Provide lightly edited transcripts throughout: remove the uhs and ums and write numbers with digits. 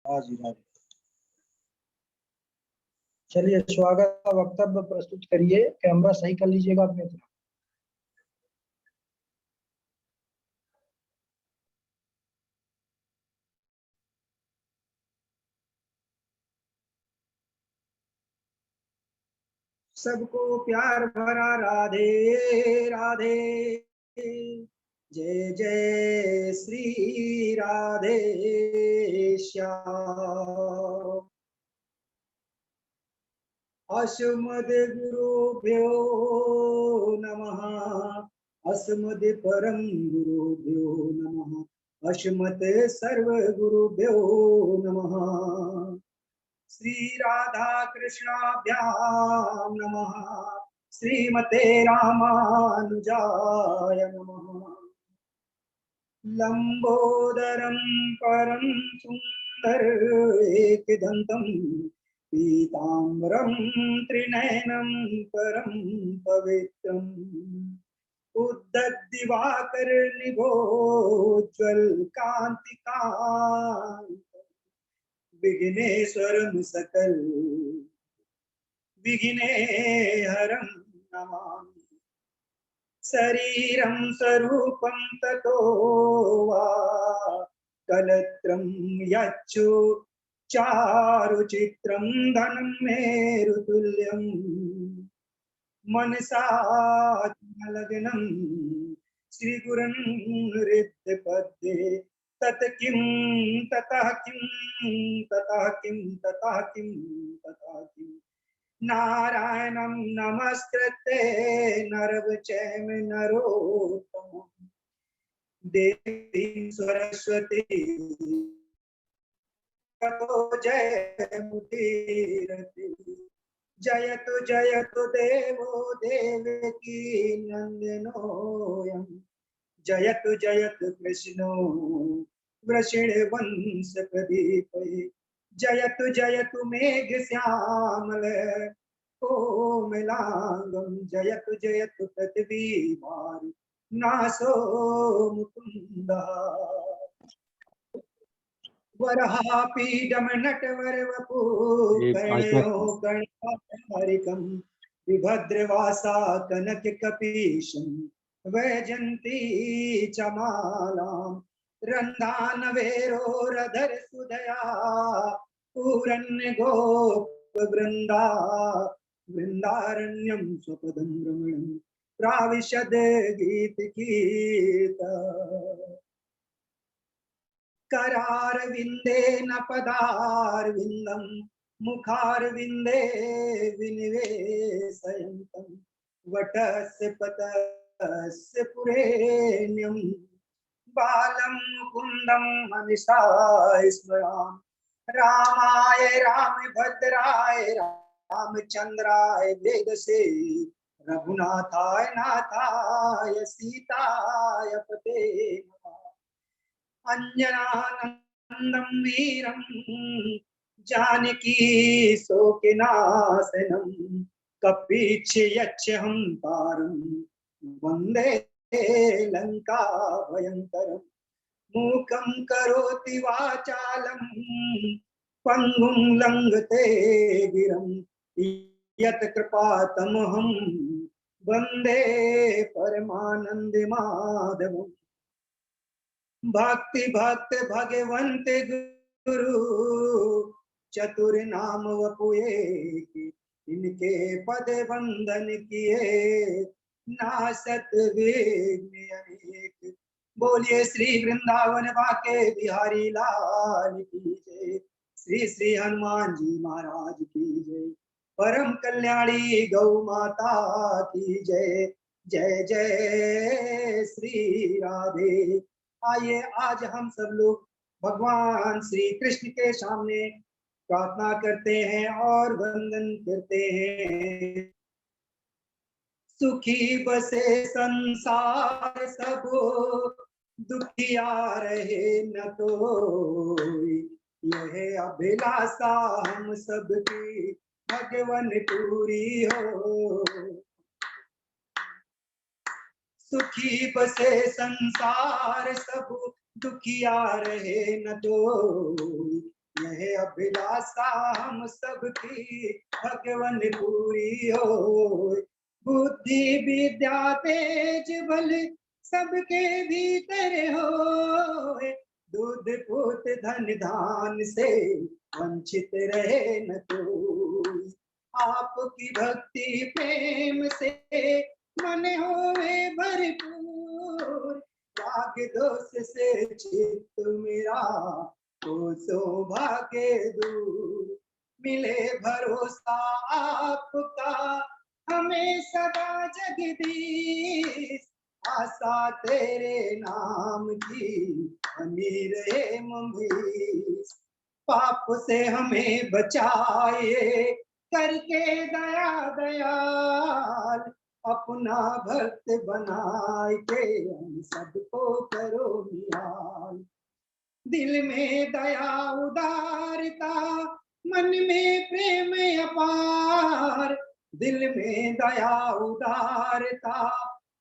हाँ जी हाँ जी। चलिए, स्वागत का वक्तव्य प्रस्तुत करिए। कैमरा सही कर लीजिएगा अपने तरफ। सबको प्यार भरा राधे राधे, जय जय श्री राधे श्याम। अस्मद् गुरुभ्यो नमः, अस्मद् परम गुरुभ्यो नमः, अस्मत् सर्व गुरुभ्यो नमः। श्री राधा कृष्णाभ्यां नमः, श्रीमते रामानुजाय नमः। लंबोदरं परं सुंदर एकदंतं पीताम्बरं त्रिनयनं परं पवित्रम् उद्धदिवाकर निभोज्वल कांति कांत विघ्नेश्वरं सकल विघ्नेहरं नमामि। शरीरं स्वरूपं ततो वा कलत्रं यच्चु चारुचित्रं धनं मेरुतुल्यं मनसा लग्नं श्रीगुरं हृदपद्ये तत किं ततः किं ततः किं ततः किं ततः किं नारायणं नमस्कृत्य नरं चैव नरोत्तमं देवी सरस्वती ततो जयमुदीरते। जयतु जयतु देवो देवकी नन्दनोऽयं, जयतु जयतु कृष्णो वृषणवंशप्रदीपैः, जयतु जयतु मेघश्यामल कोमलांगं, जयतु जयतु पृथ्वीभारु नासो मुकुन्दः। वराहपीडं नटवरवपु कर्णयो कर्णकारिकं विभद्रवासा कनककपीशं वैजन्ती चमालां रन्धानवेरोरधर सुदया पूरन्यगोपवृन्दा वृन्दारण्यं स्वपदं रमणं प्राविशद गीतगीता। करारविंदे न पदारविंदं मुखारविंदे विनिवेशयन्तं वटस्य पतस्य पुरेण्यं बालं मुकुन्दं मनिषा स्मरामि। रामाय रामभद्राय रामचंद्राय वेदसे रघुनाथाय नाथाय सीताय पते नमः। अंजनानंदं वीरं जानकी शोकनाशनं कपीच्छयच्छ हंतारं वन्दे लंका भयंकरम्। मूकं करोति वाचालं पंगुं लंघते गिरं यत् कृपातमहं वन्दे परमानंद माधवम्। भक्ति भक्त भगवंत गुरु चतुर नाम वपुए, इनके पद वंदन किए नासत विघ्न अनेक। बोलिए श्री वृंदावन बाके बिहारी लाल की जय, श्री श्री हनुमान जी महाराज की जय, परम कल्याणी गौ माता की जय। जय जय श्री राधे। आइए आज हम सब लोग भगवान श्री कृष्ण के सामने प्रार्थना करते हैं और वंदन करते हैं। सुखी बसे संसार सब दुखिया रहे न कोई, यह अभिलाषा हम सबकी भगवन पूरी हो। सुखी बसे संसार सब दुखिया रहे न कोई, यह अभिलाषा हम सबकी भगवन पूरी हो। बुद्धि विद्या तेज बल सबके भीतर हो। दूध पूत धन धान से वंचित रहे न कोई। आपकी भक्ति प्रेम से मन होए भरपूर। राग दोष से चित्त मेरा तो सौभाग्य दूर। मिले भरोसा आपका हमें सदा जगदीश। आशा तेरे नाम की बनी रहे मम्मीश। पाप से हमें बचाए करके दया दयाल। अपना भक्त बनाए के हम सबको करो निहाल। दिल में दया उदारता मन में प्रेम अपार। दिल में दया उदारता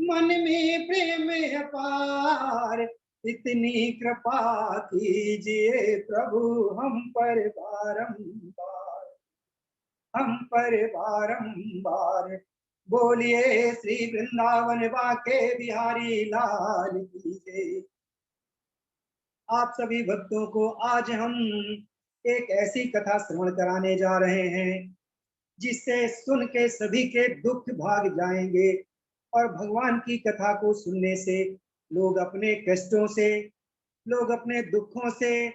मन में प्रेम अपार। इतनी कृपा कीजिए प्रभु हम पर बारंबार। हम पर बारंबार। बोलिए श्री वृंदावन बाके बिहारी लाल की जय। आप सभी भक्तों को आज हम एक ऐसी कथा श्रवण कराने जा रहे हैं जिससे सुन के सभी के दुख भाग जाएंगे। और भगवान की कथा को सुनने से लोग अपने कष्टों से, लोग अपने दुखों से,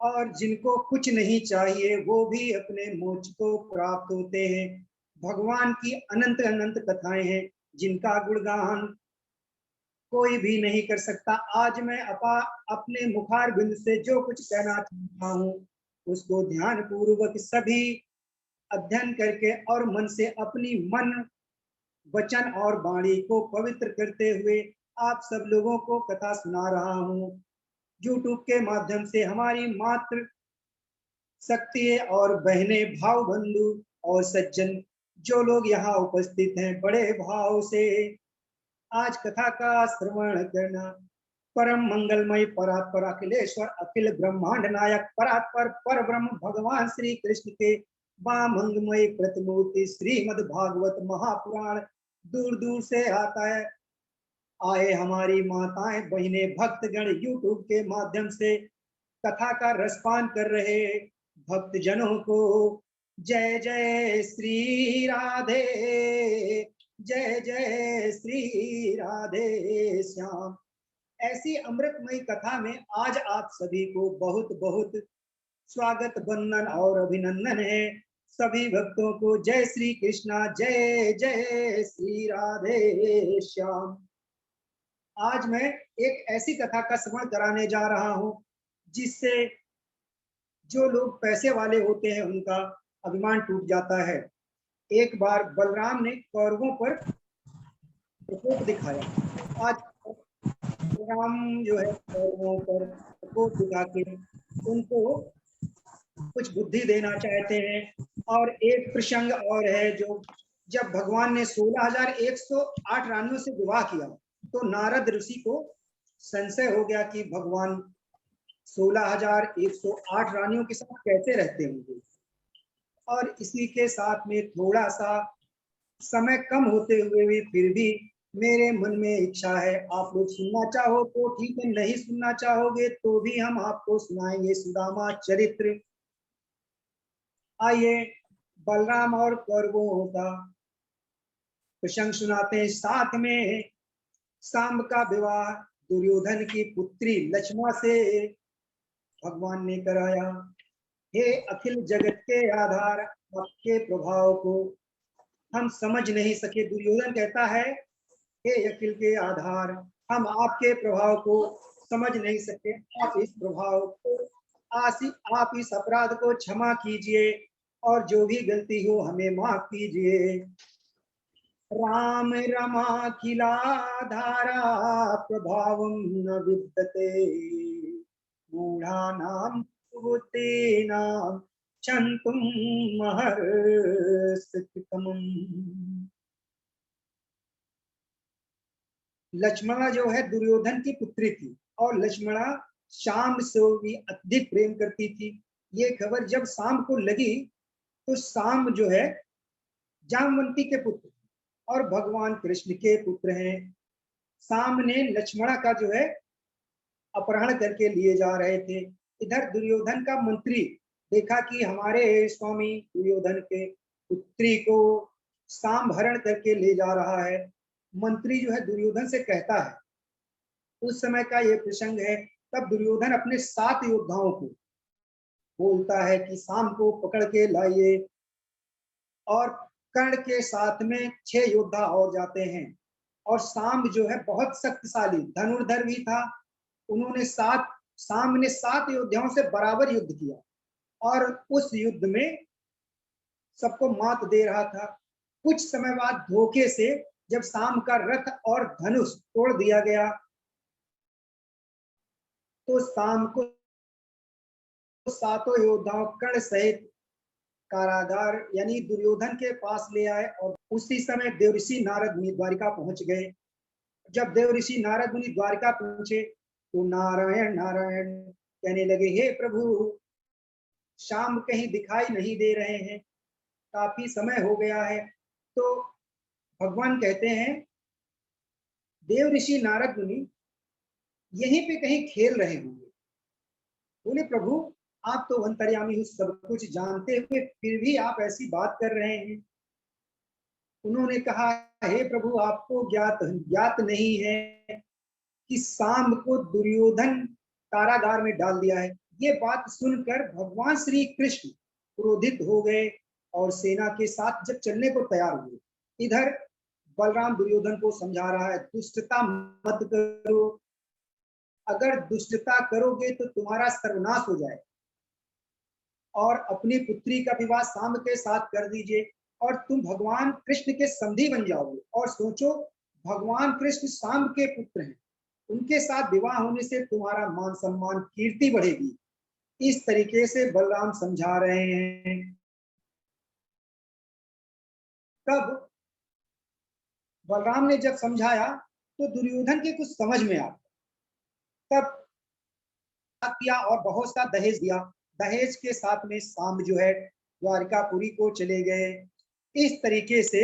और जिनको कुछ नहीं चाहिए वो भी अपने मोक्ष को प्राप्त होते हैं। भगवान की अनंत अनंत कथाएं हैं जिनका गुणगान कोई भी नहीं कर सकता। आज मैं अपने मुखार बिंद से जो कुछ कहना चाहता हूँ उसको ध्यान पूर्वक सभी अध्ययन करके और मन से अपनी मन वचन और वाणी को पवित्र करते हुए आप सब लोगों को कथा सुना रहा हूँ। यूट्यूब के माध्यम से हमारी मात्र शक्ति और बहने, भाव बंधु और सज्जन जो लोग यहाँ उपस्थित हैं, बड़े भाव से आज कथा का श्रवण करना। परम मंगलमय परात्पर अखिलेश्वर अखिल ब्रह्मांड नायक परात्पर पर ब्रह्म भगवान श्री कृष्ण के वामंगमय प्रतिमूर्ति श्रीमद् भागवत महापुराण दूर दूर से आता है। आए हमारी माताएं बहनें भक्तगण यूट्यूब के माध्यम से कथा का रसपान कर रहे भक्त जनों को जय जय श्री राधे, जय जय श्री राधे श्याम। ऐसी अमृतमयी कथा में आज आप सभी को बहुत बहुत स्वागत, वंदन और अभिनंदन है। सभी भक्तों को जय श्री कृष्णा, जय जय श्री राधे श्याम। आज मैं एक ऐसी कथा का श्रवण कराने जा रहा हूं जिससे जो लोग पैसे वाले होते हैं उनका अभिमान टूट जाता है। एक बार बलराम ने कौरवों पर प्रकोप दिखाया। आज बलराम जो है कौरवों पर प्रकोप दिखा के उनको कुछ बुद्धि देना चाहते हैं। और एक प्रसंग और है जो जब भगवान ने 16,108 रानियों से विवाह किया तो नारद ऋषि को संशय हो गया कि भगवान 16,108 रानियों के साथ कैसे रहते होंगे। और इसी के साथ में थोड़ा सा समय कम होते हुए भी फिर भी मेरे मन में इच्छा है, आप लोग सुनना चाहो तो ठीक है, नहीं सुनना चाहोगे तो भी हम आपको सुनाएंगे सुदामा चरित्र। आइए बलराम और कौरवों का प्रसंग सुनाते हैं। साथ में सांब का विवाह दुर्योधन की पुत्री लक्ष्मण से भगवान ने कराया। हे अखिल जगत के आधार, आपके प्रभाव को हम समझ नहीं सके। दुर्योधन कहता है, हे अखिल के आधार, हम आपके प्रभाव को समझ नहीं सके। आप इस प्रभाव को, आप इस अपराध को क्षमा कीजिए और जो भी गलती हो हमें माफ कीजिए। राम रमाखिलाधारा प्रभावं न विद्यते, मूढ़ानां बुद्धीनां क्षन्तुं महर्षितमम्। लक्ष्मणा जो है दुर्योधन की पुत्री थी और लक्ष्मणा श्याम से भी अधिक प्रेम करती थी। ये खबर जब शाम को लगी तो शाम जो है जामवंती के पुत्र और भगवान कृष्ण के पुत्र हैं। शाम ने लक्ष्मणा का जो है अपहरण करके लिए जा रहे थे। इधर दुर्योधन का मंत्री देखा कि हमारे स्वामी दुर्योधन के पुत्री को शाम हरण करके ले जा रहा है। मंत्री जो है दुर्योधन से कहता है, उस समय का ये प्रसंग है, तब दुर्योधन अपने 7 योद्धाओं को बोलता है कि शाम को पकड़ के लाइए। और कर्ण के साथ में 6 योद्धा और जाते हैं। और शाम जो है बहुत शक्तिशाली धनुर्धर भी था। उन्होंने शाम ने 7 योद्धाओं से बराबर युद्ध किया और उस युद्ध में सबको मात दे रहा था। कुछ समय बाद धोखे से जब शाम का रथ और धनुष तोड़ दिया गया तो शाम को 7 योद्धाओं कर्ण सहित कारागार यानी दुर्योधन के पास ले आए। और उसी समय देवऋषि नारद मुनि द्वारिका पहुंच गए। जब देवऋषि नारद मुनि द्वारिका पहुंचे तो नारायण नारायण कहने लगे, हे प्रभु, शाम कहीं दिखाई नहीं दे रहे हैं, काफी समय हो गया है। तो भगवान कहते हैं, देवऋषि नारद मुनि यहीं पे कहीं खेल रहे होंगे। बोले, प्रभु आप तो अंतर्यामी हो, सब कुछ जानते हुए फिर भी आप ऐसी बात कर रहे हैं। उन्होंने कहा, हे प्रभु, आपको ज्ञात नहीं है कि शाम को दुर्योधन कारागार में डाल दिया है। ये बात सुनकर भगवान श्री कृष्ण क्रोधित हो गए और सेना के साथ जब चलने को तैयार हुए। इधर बलराम दुर्योधन को समझा रहा है, दुष्टता मत करो, अगर दुष्टता करोगे तो तुम्हारा सर्वनाश हो जाए। और अपनी पुत्री का विवाह शाम के साथ कर दीजिए और तुम भगवान कृष्ण के संधि बन जाओगे। और सोचो, भगवान कृष्ण शाम के पुत्र हैं, उनके साथ विवाह होने से तुम्हारा मान सम्मान कीर्ति बढ़ेगी। इस तरीके से बलराम समझा रहे हैं। तब बलराम ने जब समझाया तो दुर्योधन के कुछ समझ में आ, तब किया और बहुत सा दहेज दिया। दहेज के साथ में शाम जो है द्वारिकापुरी को चले गए। इस तरीके से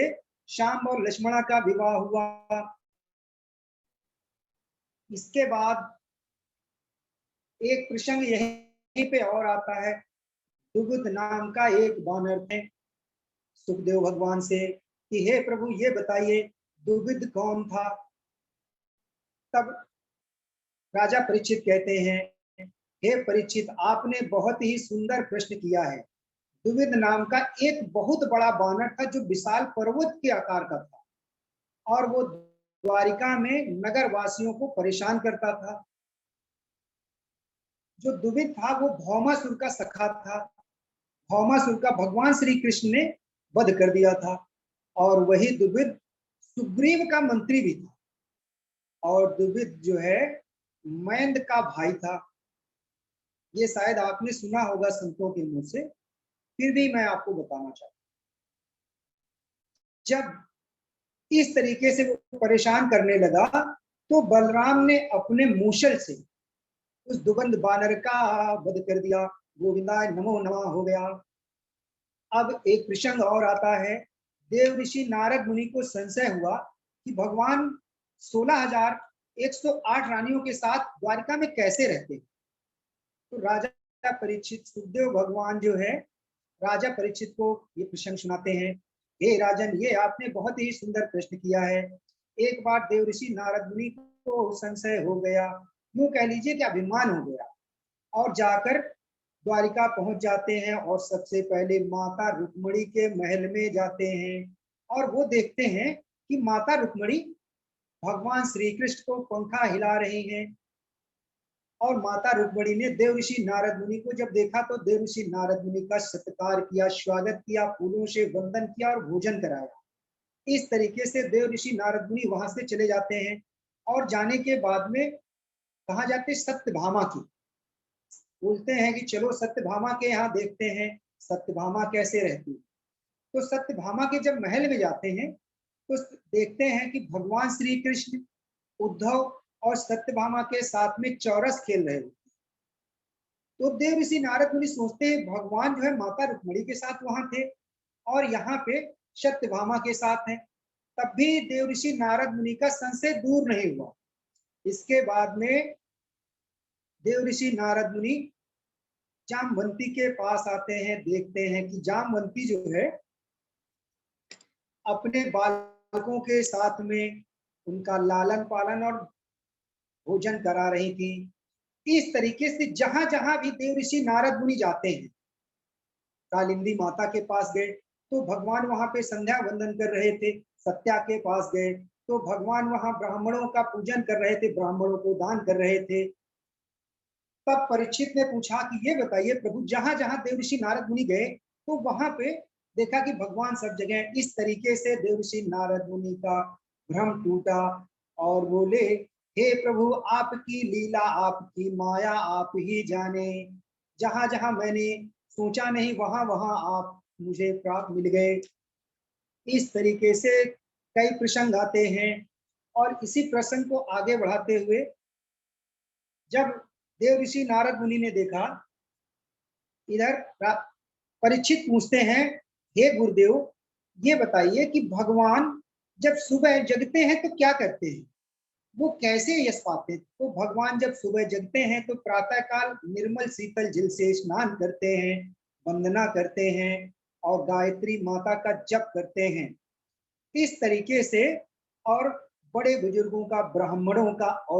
शाम और लक्ष्मणा का विवाह हुआ। इसके बाद एक प्रसंग यहीं पे और आता है। दुविध नाम का एक वानर थे सुखदेव भगवान से कि हे प्रभु, ये बताइए दुविध कौन था। तब राजा परीक्षित कहते हैं, हे परीक्षित, आपने बहुत ही सुंदर प्रश्न किया है। दुविध नाम का एक बहुत बड़ा वानर था जो विशाल पर्वत के आकार का था और वो द्वारिका में नगर वासियों को परेशान करता था। जो दुविध था वो भौमासुर का सखा था। भौमासुर का भगवान श्री कृष्ण ने वध कर दिया था। और वही दुविध सुग्रीव का मंत्री भी था। और दुविध जो है मैंद का भाई था। ये शायद आपने सुना होगा संतों के मुंह से, फिर भी मैं आपको बताना चाहता हूं। जब इस तरीके से वो परेशान करने लगा तो बलराम ने अपने मूसल से उस दुबंध बानर का वध कर दिया। गोविंदाय नमो नमः हो गया। अब एक प्रसंग और आता है। देव ऋषि नारद मुनि को संशय हुआ कि भगवान 16,108 रानियों के साथ द्वारिका में कैसे रहते हैं। तो राजा परीक्षित, सुखदेव भगवान जो है राजा परीक्षित को ये प्रसंग सुनाते हैं। हे राजन, ये आपने बहुत ही सुंदर प्रश्न किया है। एक बार देवऋषि नारद मुनि को संशय हो गया, यूं कह लीजिए कि अभिमान हो गया, और जाकर द्वारिका पहुंच जाते हैं और सबसे पहले माता रुक्मणी के महल में जाते हैं। और वो देखते हैं कि माता रुक्मणी भगवान श्री कृष्ण को पंखा हिला रही हैं। और माता रुक्मणी ने देवऋषि नारद मुनि को जब देखा तो देवऋषि नारद मुनि का सत्कार किया, स्वागत किया, फूलों से वंदन किया और भोजन कराया। इस तरीके से देवऋषि नारद मुनि वहां से चले जाते हैं। और जाने के बाद में कहा जाते सत्यभामा की, बोलते हैं कि चलो सत्यभामा के यहाँ देखते हैं सत्यभामा कैसे रहती। तो सत्यभामा के जब महल में जाते हैं तो देखते हैं कि भगवान श्री कृष्ण, उद्धव और सत्यभामा के साथ में चौरस खेल रहे होते हैं। तो देव ऋषि नारद मुनि सोचते हैं भगवान जो है माता रुक्मिणी के साथ वहां थे और यहाँ पे सत्यभामा के साथ हैं। तब भी देव ऋषि नारद मुनि का संशय दूर नहीं हुआ। इसके बाद में देव ऋषि नारद मुनि जामवंती के पास आते हैं, देखते हैं कि जामवंती जो है अपने बालकों के साथ में उनका लालन पालन और भोजन करा रही थी। इस तरीके से जहां जहां भी देव ऋषि नारद मुनि जाते हैं, कालिंदी माता के पास गए तो भगवान वहां पे संध्या वंदन कर रहे थे, सत्या के पास गए तो भगवान वहां ब्राह्मणों का पूजन कर रहे थे, ब्राह्मणों को दान कर रहे थे। तब परीक्षित ने पूछा कि ये बताइए प्रभु, जहां जहां देव ऋषि नारद मुनि गए तो वहां पे देखा कि भगवान सब जगह। इस तरीके से देव ऋषि नारद मुनि का भ्रम टूटा और बोले, हे प्रभु आपकी लीला आपकी माया आप ही जाने, जहां जहां मैंने सोचा नहीं वहां वहां आप मुझे प्राप्त मिल गए। इस तरीके से कई प्रसंग आते हैं और इसी प्रसंग को आगे बढ़ाते हुए जब देव ऋषि नारद मुनि ने देखा, इधर परीक्षित पूछते हैं, हे गुरुदेव ये बताइए कि भगवान जब सुबह जगते हैं तो क्या करते हैं, वो कैसे यश पाते हैं? तो भगवान जब सुबह जगते हैं तो प्रातः काल निर्मल शीतल जल से स्नान करते हैं, वंदना करते हैं और गायत्री माता का जप करते हैं। इस तरीके से और बड़े बुजुर्गों का, ब्राह्मणों का और